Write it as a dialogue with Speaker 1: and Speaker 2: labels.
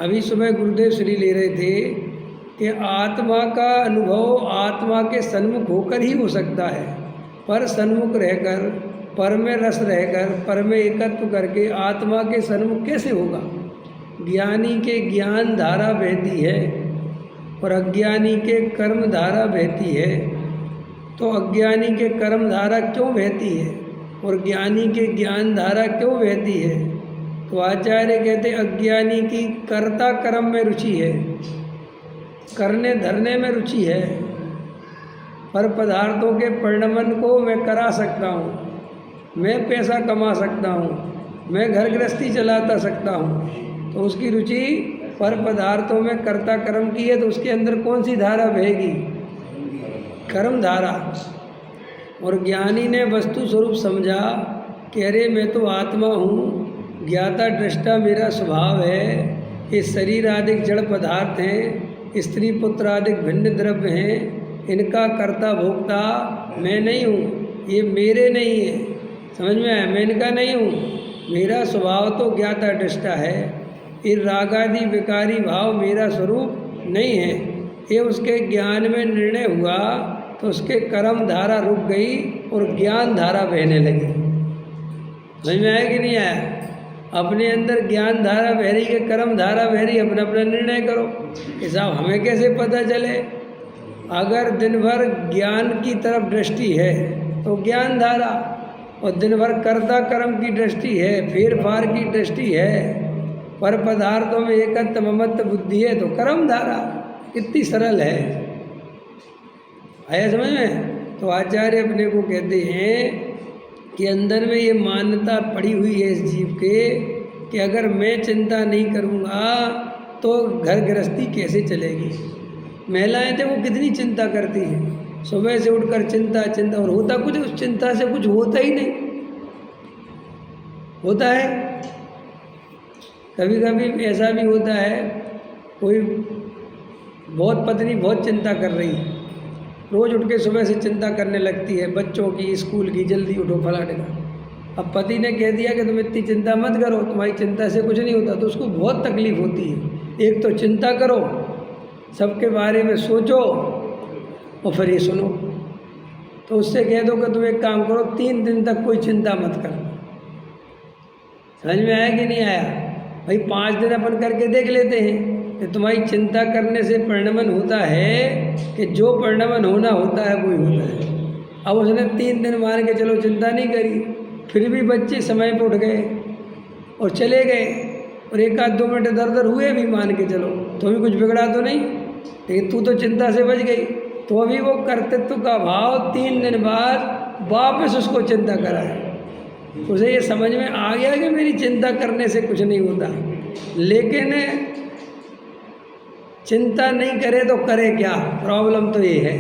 Speaker 1: अभी सुबह गुरुदेव श्री ले रहे थे कि आत्मा का अनुभव आत्मा के सन्मुख होकर ही हो सकता है, पर सन्मुख रहकर, पर में रस रहकर, पर में एकत्व करके आत्मा के सन्मुख कैसे होगा। ज्ञानी के ज्ञान धारा बहती है और अज्ञानी के कर्म धारा बहती है। तो अज्ञानी के कर्म धारा क्यों बहती है और ज्ञानी के ज्ञान धारा क्यों बहती है। तो आचार्य कहते अज्ञानी की कर्ता कर्म में रुचि है, करने धरने में रुचि है, पर पदार्थों के परिणमन को मैं करा सकता हूँ, मैं पैसा कमा सकता हूँ, मैं घर गृहस्थी चलाता सकता हूँ। तो उसकी रुचि पर पदार्थों में कर्ता कर्म की है, तो उसके अंदर कौन सी धारा बहेगी, कर्म धारा। और ज्ञानी ने वस्तु स्वरूप समझा कि अरे मैं तो आत्मा हूँ, ज्ञाता दृष्टा मेरा स्वभाव है, ये शरीर आदि जड़ पदार्थ हैं, स्त्री पुत्र आदि भिन्न द्रव्य हैं, इनका कर्ता भोक्ता मैं नहीं हूँ, ये मेरे नहीं है। समझ में आया, मैं इनका नहीं हूँ, मेरा स्वभाव तो ज्ञाता दृष्टा है, ये रागादि विकारी भाव मेरा स्वरूप नहीं है। ये उसके ज्ञान में निर्णय हुआ तो उसके कर्म धारा रुक गई और ज्ञान धारा बहने लगी। समझ में आया कि नहीं आया। अपने अंदर ज्ञान धारा बह रही है, कर्म धारा बह रही, अपना अपना निर्णय करो। कि साहब हमें कैसे पता चले। अगर दिन भर ज्ञान की तरफ दृष्टि है तो ज्ञान धारा, और दिन भर कर्ता कर्म की दृष्टि है, फेर फार की दृष्टि है, पर पदार्थों में एकत्व ममत्व बुद्धि है तो कर्म धारा। कितनी सरल है, आया समझ में। तो आचार्य अपने को कहते हैं कि अंदर में ये मान्यता पड़ी हुई है इस जीव के कि अगर मैं चिंता नहीं करूँगा तो घर गृहस्थी कैसे चलेगी। महिलाएं थे वो कितनी चिंता करती हैं, सुबह से उठकर चिंता चिंता, और होता कुछ उस चिंता से कुछ होता ही नहीं। होता है कभी कभी ऐसा भी होता है, कोई बहुत पत्नी बहुत चिंता कर रही है, रोज़ उठ के सुबह से चिंता करने लगती है बच्चों की, स्कूल की, जल्दी उठो फलाने का। अब पति ने कह दिया कि तुम इतनी चिंता मत करो, तुम्हारी चिंता से कुछ नहीं होता, तो उसको बहुत तकलीफ होती है। एक तो चिंता करो, सबके बारे में सोचो और फिर ये सुनो। तो उससे कह दो कि तुम एक काम करो, 3 दिन तक कोई चिंता मत करो। समझ में आया कि नहीं आया। भाई 5 दिन अपन करके देख लेते हैं कि तुम्हारी चिंता करने से परिणमन होता है कि जो परिणमन होना होता है वही होता है। अब उसने 3 दिन मान के चलो चिंता नहीं करी, फिर भी बच्चे समय पर उठ गए और चले गए, और 1-2 मिनट इधर उधर हुए भी मान के चलो, तो भी कुछ बिगड़ा तो नहीं, लेकिन तू तो चिंता से बच गई। तो अभी वो कर्तृत्व का भाव 3 दिन बाद वापस उसको चिंता कराए। उसे ये समझ में आ गया कि मेरी चिंता करने से कुछ नहीं होता, लेकिन चिंता नहीं करे तो करे क्या, प्रॉब्लम तो ये है।